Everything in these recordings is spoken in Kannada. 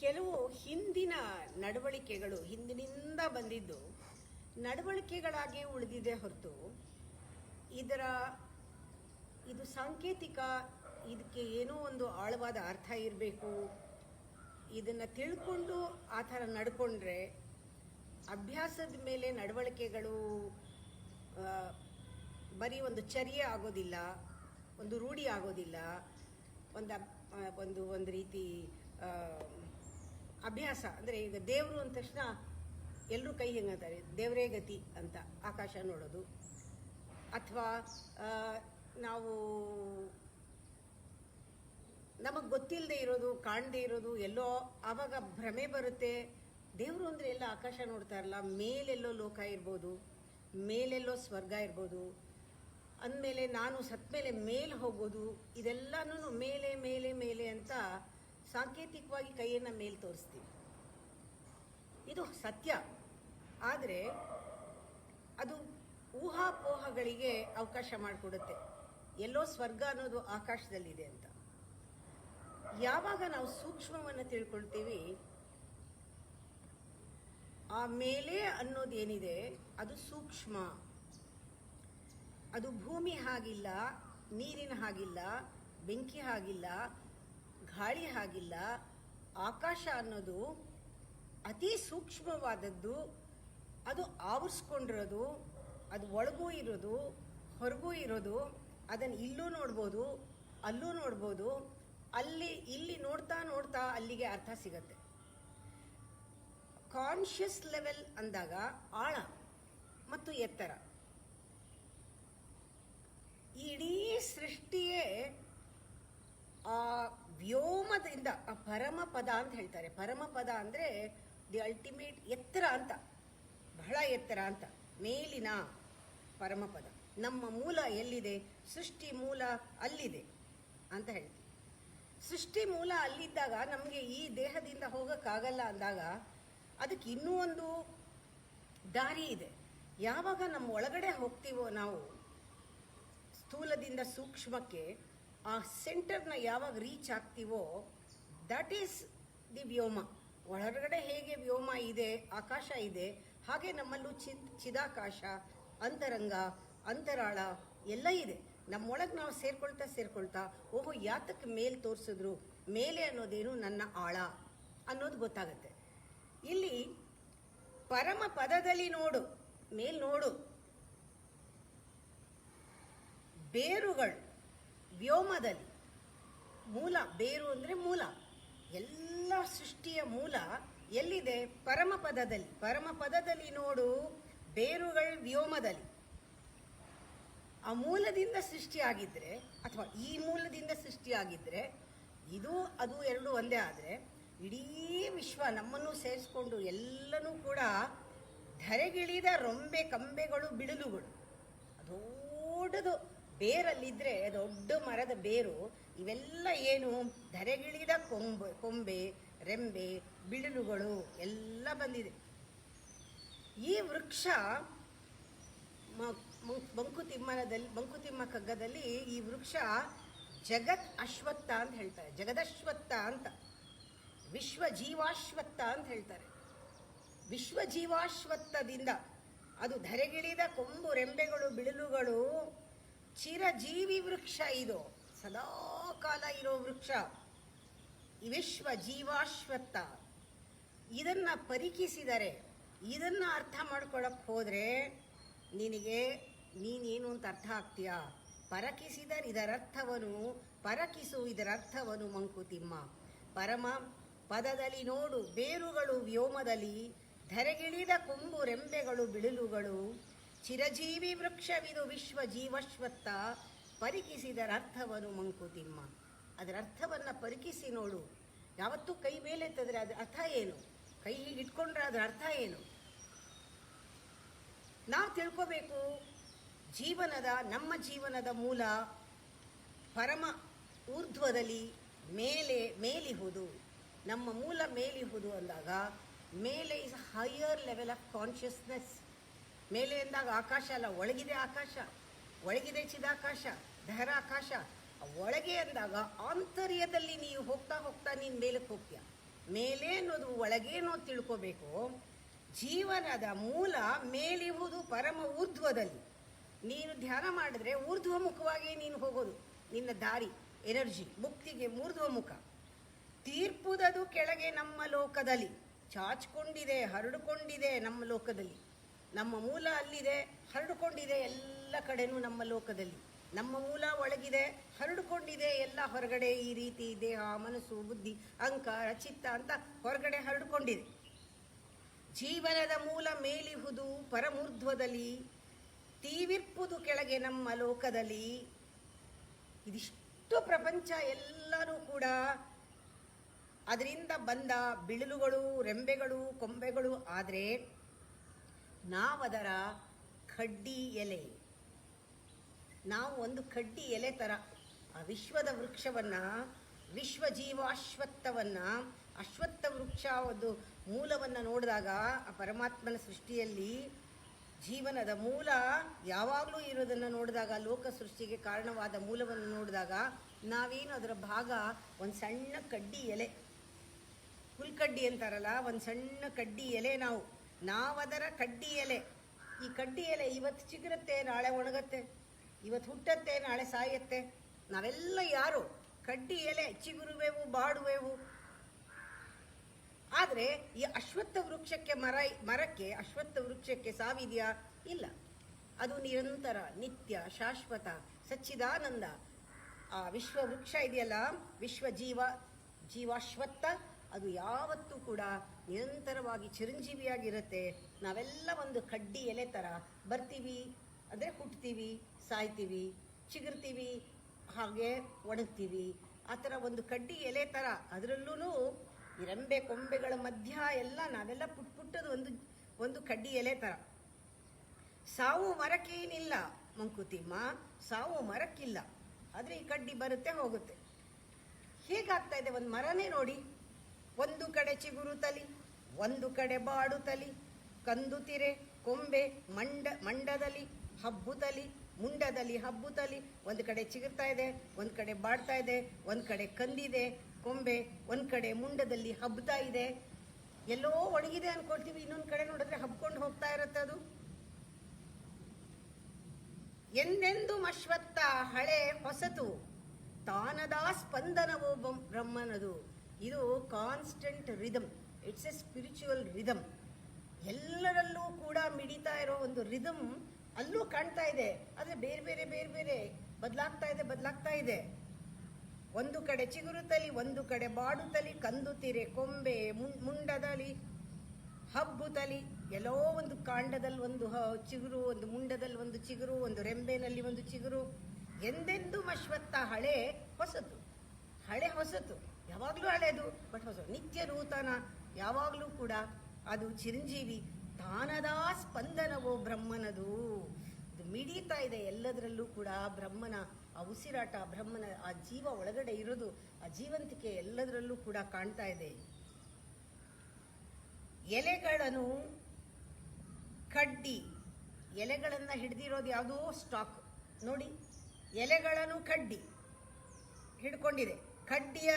ಕೆಲವು ಹಿಂದಿನ ನಡವಳಿಕೆಗಳು ಹಿಂದಿನಿಂದ ಬಂದಿದ್ದು ನಡವಳಿಕೆಗಳಾಗಿ ಉಳಿದಿದೆ ಹೊರತು ಇದು ಸಾಂಕೇತಿಕ, ಇದಕ್ಕೆ ಏನೋ ಒಂದು ಆಳವಾದ ಅರ್ಥ ಇರಬೇಕು. ಇದನ್ನು ತಿಳ್ಕೊಂಡು ಆ ಥರ ನಡ್ಕೊಂಡ್ರೆ ಅಭ್ಯಾಸದ ಮೇಲೆ ನಡವಳಿಕೆಗಳು ಬರೀ ಒಂದು ಚರ್ಯೆ ಆಗೋದಿಲ್ಲ, ಒಂದು ರೂಢಿ ಆಗೋದಿಲ್ಲ, ಒಂದು ರೀತಿ ಅಭ್ಯಾಸ. ಅಂದರೆ ಈಗ ದೇವರು ಅಂದ ತಕ್ಷಣ ಎಲ್ಲರೂ ಕೈ ಹೆಂಗಂತಾರೆ, ದೇವರೇ ಗತಿ ಅಂತ ಆಕಾಶ ನೋಡೋದು, ಅಥವಾ ನಾವು ನಮಗೆ ಗೊತ್ತಿಲ್ಲದೆ ಇರೋದು, ಕಾಣದೇ ಇರೋದು ಎಲ್ಲೋ ಆವಾಗ ಭ್ರಮೆ ಬರುತ್ತೆ. ದೇವರು ಅಂದರೆ ಎಲ್ಲ ಆಕಾಶ ನೋಡ್ತಾ ಇರಲ್ಲ, ಮೇಲೆಲ್ಲೋ ಲೋಕ ಇರ್ಬೋದು, ಮೇಲೆಲ್ಲೋ ಸ್ವರ್ಗ ಇರ್ಬೋದು, ಅಂದಮೇಲೆ ನಾನು ಸತ್ತ ಮೇಲೆ ಮೇಲೆ ಹೋಗೋದು, ಇದೆಲ್ಲನೂ ಮೇಲೆ ಮೇಲೆ ಮೇಲೆ ಅಂತ ಸಾಂಕೇತಿಕವಾಗಿ ಕೈಯನ್ನು ಮೇಲೆ ತೋರಿಸ್ತೀವಿ. ಇದು ಸತ್ಯ. ಆದರೆ ಅದು ಊಹಾಪೋಹಗಳಿಗೆ ಅವಕಾಶ ಮಾಡಿಕೊಡುತ್ತೆ. ಎಲ್ಲೋ ಸ್ವರ್ಗ ಅನ್ನೋದು ಆಕಾಶದಲ್ಲಿದೆ ಅಂತ. ಯಾವಾಗ ನಾವು ಸೂಕ್ಷ್ಮವನ್ನು ತಿಳ್ಕೊಳ್ತೀವಿ, ಆ ಮೇಲೆ ಅನ್ನೋದೇನಿದೆ ಅದು ಸೂಕ್ಷ್ಮ. ಅದು ಭೂಮಿ ಹಾಗಿಲ್ಲ, ನೀರಿನ ಹಾಗಿಲ್ಲ, ಬೆಂಕಿ ಹಾಗಿಲ್ಲ, ಗಾಳಿ ಹಾಗಿಲ್ಲ. ಆಕಾಶ ಅನ್ನೋದು ಅತಿ ಸೂಕ್ಷ್ಮವಾದದ್ದು. ಅದು ಆವರಿಸ್ಕೊಂಡಿರೋದು, ಅದು ಒಳಗೂ ಇರೋದು, ಹೊರಗೂ ಇರೋದು. ಅದನ್ನು ಇಲ್ಲೂ ನೋಡ್ಬೋದು, ಅಲ್ಲೂ ನೋಡ್ಬೋದು. ಇಲ್ಲಿ ನೋಡ್ತಾ ನೋಡ್ತಾ ಅಲ್ಲಿಗೆ ಅರ್ಥ ಸಿಗತ್ತೆ. ಕಾನ್ಷಿಯಸ್ ಲೆವೆಲ್ ಅಂದಾಗ ಆಳ ಮತ್ತು ಎತ್ತರ. ಇಡೀ ಸೃಷ್ಟಿಯೇ ಆ ವ್ಯೋಮದಿಂದ, ಆ ಪರಮಪದ ಅಂತ ಹೇಳ್ತಾರೆ. ಪರಮಪದ ಅಂದರೆ ದಿ ಅಲ್ಟಿಮೇಟ್ ಎತ್ತರ ಅಂತ, ಬಹಳ ಎತ್ತರ ಅಂತ, ಮೇಲಿನ ಪರಮಪದ. ನಮ್ಮ ಮೂಲ ಎಲ್ಲಿದೆ? ಸೃಷ್ಟಿ ಮೂಲ ಅಲ್ಲಿದೆ ಅಂತ ಹೇಳ್ತೀವಿ. ಸೃಷ್ಟಿ ಮೂಲ ಅಲ್ಲಿದ್ದಾಗ ನಮಗೆ ಈ ದೇಹದಿಂದ ಹೋಗೋಕ್ಕಾಗಲ್ಲ ಅಂದಾಗ ಅದಕ್ಕೆ ಇನ್ನೂ ಒಂದು ದಾರಿ ಇದೆ. ಯಾವಾಗ ನಮ್ಮ ಒಳಗಡೆ ಹೋಗ್ತೀವೋ ನಾವು, ಸ್ಥೂಲದಿಂದ ಸೂಕ್ಷ್ಮಕ್ಕೆ ಆ ಸೆಂಟರ್ನ ಯಾವಾಗ ರೀಚ್ ಆಗ್ತೀವೋ, ದಟ್ ಈಸ್ ದಿ ವ್ಯೋಮ. ಒಳಗಡೆ ಹೇಗೆ ವ್ಯೋಮ ಇದೆ, ಆಕಾಶ ಇದೆ, ಹಾಗೆ ನಮ್ಮಲ್ಲೂ ಚಿದಾಕಾಶ, ಅಂತರಂಗ, ಅಂತರಾಳ ಎಲ್ಲ ಇದೆ. ನಮ್ಮೊಳಗೆ ನಾವು ಸೇರ್ಕೊಳ್ತಾ ಓಹೋ ಯಾತಕ್ಕೆ ಮೇಲೆ ತೋರಿಸಿದ್ರು, ಮೇಲೆ ಅನ್ನೋದೇನು ನನ್ನ ಆಳ ಅನ್ನೋದು ಗೊತ್ತಾಗತ್ತೆ. ಇಲ್ಲಿ ಪರಮ ಪದದಲ್ಲಿ ನೋಡು, ಮೇಲ್ ನೋಡು. ಬೇರುಗಳು ವ್ಯೋಮದಲ್ಲಿ, ಮೂಲ, ಬೇರು ಅಂದರೆ ಮೂಲ. ಎಲ್ಲ ಸೃಷ್ಟಿಯ ಮೂಲ ಎಲ್ಲಿದೆ? ಪರಮಪದದಲ್ಲಿ. ಪರಮಪದದಲ್ಲಿ ನೋಡು, ಬೇರುಗಳು ವ್ಯೋಮದಲ್ಲಿ. ಆ ಮೂಲದಿಂದ ಸೃಷ್ಟಿಯಾಗಿದ್ದರೆ, ಅಥವಾ ಈ ಮೂಲದಿಂದ ಸೃಷ್ಟಿಯಾಗಿದ್ದರೆ, ಇದು ಅದು ಎರಡು ಒಂದೇ. ಆದರೆ ಇಡೀ ವಿಶ್ವ ನಮ್ಮನ್ನು ಸೇರಿಸ್ಕೊಂಡು ಎಲ್ಲನೂ ಕೂಡ ಧರೆಗಿಳಿದ ರೊಂಬೆ, ಕಂಬೆಗಳು, ಬಿಡಿಲುಗಳು. ದೊಡ್ಡದು ಬೇರಲ್ಲಿದ್ದರೆ, ದೊಡ್ಡ ಮರದ ಬೇರು, ಇವೆಲ್ಲ ಏನು? ಧರೆಗಿಳಿದ ಕೊಂಬೆ, ರೆಂಬೆ, ಬಿಡಿಲುಗಳು ಎಲ್ಲ ಬಂದಿದೆ. ಈ ವೃಕ್ಷ ಮಂಕುತಿಮ್ಮ ಕಗ್ಗದಲ್ಲಿ ಈ ವೃಕ್ಷ ಜಗತ್ ಅಶ್ವತ್ಥ ಅಂತ ಹೇಳ್ತಾರೆ, ಜಗದಶ್ವತ್ಥ ಅಂತ, ವಿಶ್ವ ಜೀವಾಶ್ವತ್ಥ ಅಂತ ಹೇಳ್ತಾರೆ. ವಿಶ್ವ ಜೀವಾಶ್ವತ್ಥದಿಂದ ಅದು ಧರೆಗಿಳಿದ ಕೊಂಬು, ರೆಂಬೆಗಳು, ಬಿಳಿಲುಗಳು, ಚಿರಜೀವಿ ವೃಕ್ಷ. ಇದು ಸದಾ ಕಾಲ ಇರೋ ವೃಕ್ಷ, ವಿಶ್ವ ಜೀವಾಶ್ವತ್ಥ. ಇದನ್ನ ಪರಿಕಿಸಿದರೆ, ಇದನ್ನ ಅರ್ಥ ಮಾಡ್ಕೊಳಕ್ ಹೋದ್ರೆ ನೀನೇನು ಅಂತ ಅರ್ಥ ಆಗ್ತೀಯಾ? ಪರಕಿಸಿದರೆ ಪರಕಿಸು ಇದರರ್ಥವನು ಮಂಕುತಿಮ್ಮ. ಪರಮ ಪದದಲ್ಲಿ ನೋಡು, ಬೇರುಗಳು ವ್ಯೋಮದಲ್ಲಿ, ಧರೆಗಿಳಿದ ಕೊಂಬು, ರೆಂಬೆಗಳು, ಬಿಳಿಲುಗಳು, ಚಿರಜೀವಿ ವೃಕ್ಷವಿದು ವಿಶ್ವ ಜೀವಶ್ವತ್ಥ. ಪರಿಕಿಸಿದರರ್ಥವನು ಮಂಕುತಿಮ್ಮ. ಅದರ ಅರ್ಥವನ್ನು ಪರಿಕಿಸಿ ನೋಡು. ಯಾವತ್ತೂ ಕೈ ಮೇಲೆ ಎತ್ತಿದ್ರೆ ಅದರ ಅರ್ಥ ಏನು? ಕೈ ಹೀಗೆ ಇಟ್ಕೊಂಡ್ರೆ ಅದರ ಅರ್ಥ ಏನು? ನಾವು ತಿಳ್ಕೋಬೇಕು. ನಮ್ಮ ಜೀವನದ ಮೂಲ ಪರಮ ಊರ್ಧ್ವದಲ್ಲಿ, ಮೇಲಿಹುದು. ನಮ್ಮ ಮೂಲ ಮೇಲಿಹುದು ಅಂದಾಗ, ಮೇಲೆ is higher level of consciousness. ಮೇಲೆ ಎಂದಾಗ ಆಕಾಶ ಅಲ್ಲ, ಒಳಗಿದೆ ಆಕಾಶ, ಒಳಗಿದೆ ಚಿದಾಕಾಶ, ದಹರಾಕಾಶ. ಒಳಗೆ ಅಂದಾಗ ಆಂತರ್ಯದಲ್ಲಿ ನೀವು ಹೋಗ್ತಾ ನೀನು ಮೇಲಕ್ಕೆ ಹೋಗ್ತೀಯ. ಮೇಲೆ ಅನ್ನೋದು ಒಳಗೆ ಅನ್ನೋದು ತಿಳ್ಕೋಬೇಕು. ಜೀವನದ ಮೂಲ ಮೇಲಿರುವುದು ಪರಮ ಊರ್ಧ್ವದಲ್ಲಿ. ನೀನು ಧ್ಯಾನ ಮಾಡಿದ್ರೆ ಊರ್ಧ್ವಮುಖವಾಗಿ ನೀನು ಹೋಗೋದು. ನಿನ್ನ ದಾರಿ ಎನರ್ಜಿ ಮುಕ್ತಿಗೆ ಊರ್ಧ್ವಮುಖ. ತೀರ್ಪುದದು ಕೆಳಗೆ ನಮ್ಮ ಲೋಕದಲ್ಲಿ ಚಾಚ್ಕೊಂಡಿದೆ, ಹರಡಿಕೊಂಡಿದೆ ನಮ್ಮ ಲೋಕದಲ್ಲಿ. ನಮ್ಮ ಮೂಲ ಅಲ್ಲಿದೆ, ಹರಡಿಕೊಂಡಿದೆ ಎಲ್ಲ ಕಡೆನೂ ನಮ್ಮ ಲೋಕದಲ್ಲಿ. ನಮ್ಮ ಮೂಲ ಒಳಗಿದೆ, ಹರಡಿಕೊಂಡಿದೆ ಎಲ್ಲ ಹೊರಗಡೆ. ಈ ರೀತಿ ದೇಹ, ಮನಸ್ಸು, ಬುದ್ಧಿ, ಅಹಂಕಾರ, ಚಿತ್ತ ಅಂತ ಹೊರಗಡೆ ಹರಡಿಕೊಂಡಿದೆ. ಜೀವನದ ಮೂಲ ಮೇಲಿಹುದು ಪರಮೂರ್ಧ್ವದಲ್ಲಿ, ತೀವಿರ್ಪುದು ಕೆಳಗೆ ನಮ್ಮ ಲೋಕದಲ್ಲಿ. ಇದಿಷ್ಟು ಪ್ರಪಂಚ ಎಲ್ಲರೂ ಕೂಡ ಅದರಿಂದ ಬಂದ ಬಿಳಿಲುಗಳು, ರೆಂಬೆಗಳು, ಕೊಂಬೆಗಳು. ಆದರೆ ನಾವದರ ಕಡ್ಡಿ ಎಲೆ. ನಾವು ಒಂದು ಕಡ್ಡಿ ಎಲೆ ಥರ ಆ ವಿಶ್ವದ ವೃಕ್ಷವನ್ನು, ವಿಶ್ವಜೀವಾಶ್ವತ್ಥವನ್ನು, ಅಶ್ವತ್ಥ ವೃಕ್ಷ ಒಂದು ಮೂಲವನ್ನು ನೋಡಿದಾಗ ಆ ಪರಮಾತ್ಮನ ಸೃಷ್ಟಿಯಲ್ಲಿ ಜೀವನದ ಮೂಲ ಯಾವಾಗಲೂ ಇರೋದನ್ನು ನೋಡಿದಾಗ, ಲೋಕ ಸೃಷ್ಟಿಗೆ ಕಾರಣವಾದ ಮೂಲವನ್ನು ನೋಡಿದಾಗ ನಾವೇನು ಅದರ ಭಾಗ ಒಂದು ಸಣ್ಣ ಕಡ್ಡಿ ಎಲೆ, ಹುಲ್ಕಡ್ಡಿ ಅಂತಾರಲ್ಲ, ಒಂದು ಸಣ್ಣ ಕಡ್ಡಿ ಎಲೆ. ನಾವದರ ಕಡ್ಡಿ ಎಲೆ. ಈ ಕಡ್ಡಿ ಎಲೆ ಇವತ್ತು ಚಿಗುರುತ್ತೆ, ನಾಳೆ ಒಣಗತ್ತೆ, ಇವತ್ತು ಹುಟ್ಟತ್ತೆ, ನಾಳೆ ಸಾಯತ್ತೆ. ನಾವೆಲ್ಲ ಯಾರು? ಕಡ್ಡಿ ಎಲೆ, ಚಿಗುರುವೆವು, ಬಾಡುವೆವು. ಆದರೆ ಈ ಅಶ್ವತ್ಥ ವೃಕ್ಷಕ್ಕೆ ಮರಕ್ಕೆ ಅಶ್ವತ್ಥ ವೃಕ್ಷಕ್ಕೆ ಸಾವಿದೆಯಾ? ಇಲ್ಲ. ಅದು ನಿರಂತರ, ನಿತ್ಯ, ಶಾಶ್ವತ, ಸಚ್ಚಿದಾನಂದ. ಆ ವಿಶ್ವ ವೃಕ್ಷ ಇದೆಯಲ್ಲ, ವಿಶ್ವ ಜೀವಾಶ್ವತ್ಥ, ಅದು ಯಾವತ್ತೂ ಕೂಡ ನಿರಂತರವಾಗಿ ಚಿರಂಜೀವಿಯಾಗಿರುತ್ತೆ. ನಾವೆಲ್ಲ ಒಂದು ಕಡ್ಡಿ ಎಲೆ ಥರ ಬರ್ತೀವಿ, ಅಂದರೆ ಹುಟ್ತೀವಿ, ಸಾಯ್ತೀವಿ, ಚಿಗುರ್ತೀವಿ, ಹಾಗೆ ಒಣಗ್ತೀವಿ. ಆ ಥರ ಒಂದು ಕಡ್ಡಿ ಎಲೆ ಥರ. ಅದರಲ್ಲೂ ಈ ರೆಂಬೆ ಕೊಂಬೆಗಳ ಮಧ್ಯ ಎಲ್ಲ ನಾವೆಲ್ಲ ಪುಟ್ಟದು ಒಂದು ಕಡ್ಡಿ ಎಲೆ ಥರ. ಸಾವು ಮರಕ್ಕೇನಿಲ್ಲ ಮಂಕುತಿಮ್ಮ, ಸಾವು ಮರಕ್ಕಿಲ್ಲ. ಆದರೆ ಈ ಕಡ್ಡಿ ಬರುತ್ತೆ, ಹೋಗುತ್ತೆ. ಹೇಗಾಗ್ತಾ ಇದೆ ಒಂದು ಮರನೇ ನೋಡಿ. ಒಂದು ಕಡೆ ಚಿಗುರುತ್ತಲಿ, ಒಂದು ಕಡೆ ಬಾಡುತ್ತಲಿ, ಕಂದುತಿರೆ ಕೊಂಬೆ ಮಂಡದಲ್ಲಿ ಹಬ್ಬುತ್ತಲಿ, ಮುಂಡದಲ್ಲಿ ಹಬ್ಬುತ್ತಲಿ. ಒಂದು ಕಡೆ ಚಿಗುರ್ತಾ ಇದೆ, ಒಂದು ಕಡೆ ಬಾಡ್ತಾ ಇದೆ, ಒಂದು ಕಡೆ ಕಂದಿದೆ ಕೊಂಬೆ, ಒಂದು ಕಡೆ ಮುಂಡದಲ್ಲಿ ಹಬ್ಬುತ್ತಾ ಇದೆ. ಎಲ್ಲೋ ಒಣಗಿದೆ ಅನ್ಕೊಳ್ತೀವಿ, ಇನ್ನೊಂದು ಕಡೆ ನೋಡಿದ್ರೆ ಹಬ್ಕೊಂಡು ಹೋಗ್ತಾ ಇರುತ್ತೆ ಅದು. ಎಂದೆಂದು ಅಶ್ವತ್ಥ ಹಳೆ ಹೊಸತು, ತಾನದ ಸ್ಪಂದನವೋ ಬ್ರಹ್ಮನದು. ಇದು constant rhythm. It's A spiritual rhythm. ಎಲ್ಲರಲ್ಲೂ ಕೂಡ ಮಿಡಿತಾ ಇರೋ ಒಂದು ರಿದಮ್ ಅಲ್ಲೂ ಕಾಣ್ತಾ ಇದೆ. ಆದರೆ ಬೇರೆ ಬೇರೆ ಬೇರೆ ಬೇರೆ ಬದಲಾಗ್ತಾ ಇದೆ. ಒಂದು ಕಡೆ ಚಿಗುರುತ್ತಲಿ, ಒಂದು ಕಡೆ ಬಾಡುತ್ತಲಿ, ಕಂದುತಿರೆ ಕೊಂಬೆ ಮುಂಡದಲ್ಲಿ ಹಬ್ಬುತ್ತಲಿ. ಎಲ್ಲೋ ಒಂದು ಕಾಂಡದಲ್ಲಿ ಒಂದು ಚಿಗುರು, ಒಂದು ಮುಂಡದಲ್ಲಿ ಒಂದು ಚಿಗುರು, ಒಂದು ರೆಂಬೆನಲ್ಲಿ ಒಂದು ಚಿಗುರು. ಎಂದೆಂದು ಅಶ್ವತ್ಥ ಹಳೆ ಹೊಸತು. ಹಳೆ ಹೊಸತು, ಯಾವಾಗಲೂ ಹಳೆಯದು, ಬಟ್ ಹೊಸ, ನಿತ್ಯ ನೂತನ, ಯಾವಾಗಲೂ ಕೂಡ ಅದು ಚಿರಂಜೀವಿ. ತಾನದ ಸ್ಪಂದನವೋ ಬ್ರಹ್ಮನದು. ಇದು ಮಿಡಿತಾ ಇದೆ ಎಲ್ಲದರಲ್ಲೂ ಕೂಡ ಬ್ರಹ್ಮನ ಆ ಉಸಿರಾಟ, ಬ್ರಹ್ಮನ ಆ ಜೀವ ಒಳಗಡೆ ಇರೋದು, ಆ ಜೀವಂತಿಕೆ ಎಲ್ಲದರಲ್ಲೂ ಕೂಡ ಕಾಣ್ತಾ ಇದೆ. ಎಲೆಗಳನ್ನು ಕಡ್ಡಿ, ಎಲೆಗಳನ್ನು ಹಿಡಿದಿರೋದು ಯಾವುದೋ ಸ್ಟಾಕ್ ನೋಡಿ. ಎಲೆಗಳನ್ನು ಕಡ್ಡಿ ಹಿಡ್ಕೊಂಡಿದೆ. ಕಡ್ಡಿಯ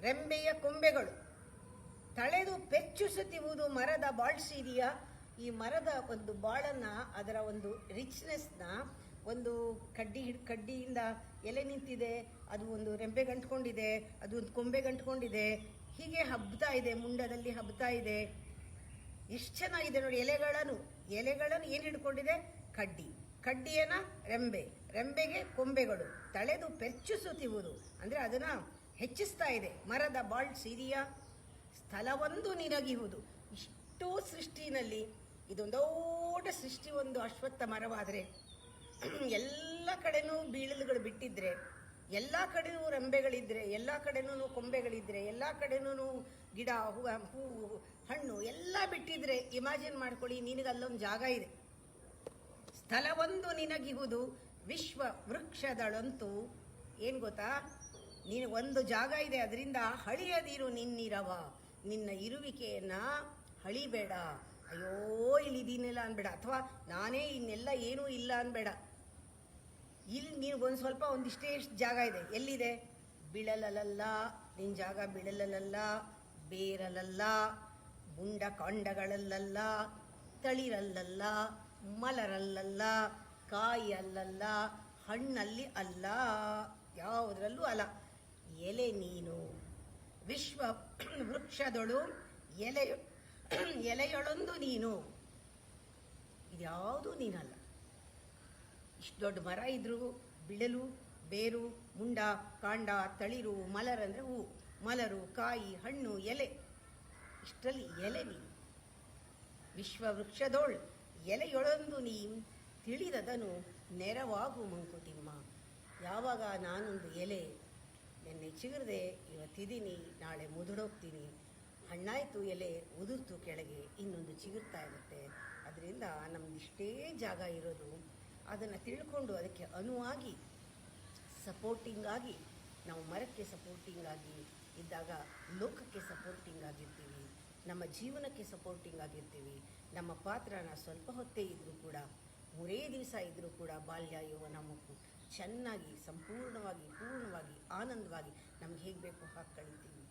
ರೆಂಬೆಯ ಕೊಂಬೆಗಳು ತಳೆದು ಪೆಚ್ಚುಸುತ್ತಿರುವುದು ಮರದ ಬಾಳ್ಸಿದೆಯ. ಈ ಮರದ ಒಂದು ಬಾಳನ್ನ, ಅದರ ಒಂದು ರಿಚ್ನೆಸ್ನ, ಒಂದು ಕಡ್ಡಿಯಿಂದ ಎಲೆ ನಿಂತಿದೆ, ಅದು ಒಂದು ರೆಂಬೆ ಗಂಟ್ಕೊಂಡಿದೆ, ಅದು ಒಂದು ಕೊಂಬೆ ಗಂಟ್ಕೊಂಡಿದೆ, ಹೀಗೆ ಹಬ್ತಾ ಇದೆ, ಮುಂಡದಲ್ಲಿ ಹಬ್ತಾ ಇದೆ. ಎಷ್ಟು ಚೆನ್ನಾಗಿದೆ ನೋಡಿ. ಎಲೆಗಳನ್ನು ಏನು ಹಿಡ್ಕೊಂಡಿದೆ? ಕಡ್ಡಿಯನ ರೆಂಬೆಗೆ ಕೊಂಬೆಗಳು ತಳೆದು ಪೆಚ್ಚುಸುತ್ತಿರುವುದು, ಅಂದರೆ ಅದನ್ನ ಹೆಚ್ಚಿಸ್ತಾ ಇದೆ. ಮರದ ಬಾಳ್ ಸಿರಿಯ ಸ್ಥಳವೊಂದು ನಿನಗಿಹುದು. ಇಷ್ಟೋ ಸೃಷ್ಟಿನಲ್ಲಿ ಇದೊಂದು ದೊಡ್ಡ ಸೃಷ್ಟಿ. ಒಂದು ಅಶ್ವತ್ಥ ಮರವಾದರೆ ಎಲ್ಲ ಕಡೆನೂ ಬೀಳಲುಗಳು ಬಿಟ್ಟಿದ್ರೆ, ಎಲ್ಲ ಕಡೆನೂ ರೆಂಬೆಗಳಿದ್ರೆ, ಎಲ್ಲ ಕಡೆನೂ ಕೊಂಬೆಗಳಿದ್ರೆ, ಎಲ್ಲ ಕಡೆನೂ ಗಿಡ, ಹೂವು, ಹಣ್ಣು ಎಲ್ಲ ಬಿಟ್ಟಿದ್ರೆ, ಇಮ್ಯಾಜಿನ್ ಮಾಡ್ಕೊಳ್ಳಿ, ನಿನಗಲ್ಲೊಂದು ಜಾಗ ಇದೆ. ಸ್ಥಳವೊಂದು ನಿನಗಿಹುದು ವಿಶ್ವ ವೃಕ್ಷದಳಂತೂ. ಏನು ಗೊತ್ತಾ? ನೀನು ಒಂದು ಜಾಗ ಇದೆ, ಅದರಿಂದ ಹಳಿಯದಿರು ನಿನ್ನಿರವ. ನಿನ್ನ ಇರುವಿಕೆಯನ್ನು ಹಳಿಬೇಡ. ಅಯ್ಯೋ ಇಲ್ಲಿದ್ದೀನಿಲ್ಲ ಅನ್ಬೇಡ, ಅಥವಾ ನಾನೇ ಇನ್ನೆಲ್ಲ ಏನೂ ಇಲ್ಲ ಅನ್ಬೇಡ. ಇಲ್ಲಿ ನೀನು ಸ್ವಲ್ಪ ಒಂದಿಷ್ಟೇ ಜಾಗ ಇದೆ. ಎಲ್ಲಿದೆ? ಬಿಳಲಲ್ಲ, ನಿನ್ನ ಜಾಗ ಬಿಳಲಲ್ಲ, ಬೇರಲಲ್ಲ, ಮುಂಡಕಾಂಡಗಳಲ್ಲಲ್ಲ, ತಳಿರಲ್ಲಲ್ಲ, ಮಲರಲ್ಲಲ್ಲ, ಕಾಯಿಯಲ್ಲಲ್ಲ, ಹಣ್ಣಲ್ಲಿ ಅಲ್ಲ, ಯಾವುದರಲ್ಲೂ ಅಲ್ಲ. ಎಲೆ ನೀನು, ವಿಶ್ವ ವೃಕ್ಷದೊಳು ಎಲೆಯೊಳೊಂದು ನೀನು. ಇದ್ಯಾವುದೂ ನೀನಲ್ಲ. ಇಷ್ಟು ದೊಡ್ಡ ಮರ ಇದ್ರೂ ಬಿಳಲು, ಬೇರು, ಮುಂಡ, ಕಾಂಡ, ತಳಿರು, ಮಲರ್ ಅಂದರೆ ಹೂ, ಮಲರು, ಕಾಯಿ, ಹಣ್ಣು, ಎಲೆ, ಇಷ್ಟರಲ್ಲಿ ಎಲೆ ನೀನು. ವಿಶ್ವವೃಕ್ಷದೋಳ್ ಎಲೆಯೊಳೊಂದು ನೀ ತಿಳಿದದನು ನೆರವಾಗು ಮಂಕುತಿಮ್ಮ. ಯಾವಾಗ ನಾನೊಂದು ಎಲೆ, ನೆನ್ನೆ ಚಿಗುರದೆ ಇವತ್ತಿದ್ದೀನಿ, ನಾಳೆ ಮುದುಡೋಗ್ತೀನಿ, ಹಣ್ಣಾಯಿತು ಎಲೆ, ಉದುರ್ತು ಕೆಳಗೆ, ಇನ್ನೊಂದು ಚಿಗುರ್ತಾ ಇರುತ್ತೆ. ಅದರಿಂದ ನಮ್ದಿಷ್ಟೇ ಜಾಗ ಇರೋದು, ಅದನ್ನು ತಿಳ್ಕೊಂಡು ಅದಕ್ಕೆ ಅನುವಾಗಿ ಸಪೋರ್ಟಿಂಗ್ ಆಗಿ ನಾವು ಮರಕ್ಕೆ ಸಪೋರ್ಟಿಂಗ್ ಆಗಿ ಇದ್ದಾಗ ಲೋಕಕ್ಕೆ ಸಪೋರ್ಟಿಂಗ್ ಆಗಿರ್ತೀವಿ, ನಮ್ಮ ಜೀವನಕ್ಕೆ ಸಪೋರ್ಟಿಂಗ್ ಆಗಿರ್ತೀವಿ. ನಮ್ಮ ಪಾತ್ರನ ಸ್ವಲ್ಪ ಹೊತ್ತೇ ಇದ್ದರೂ ಕೂಡ, 3 ದಿವಸ ಇದ್ದರೂ ಕೂಡ, ಬಾಲ್ಯ ಯೌವನ ಮಕ್ಕಳು ಚೆನ್ನಾಗಿ ಸಂಪೂರ್ಣವಾಗಿ ಪೂರ್ಣವಾಗಿ ಆನಂದವಾಗಿ ನಮ್ಗೆ ಹೇಗೆ ಬೇಕೋ ಹಾಗೆ ಕಳೀತೀವಿ.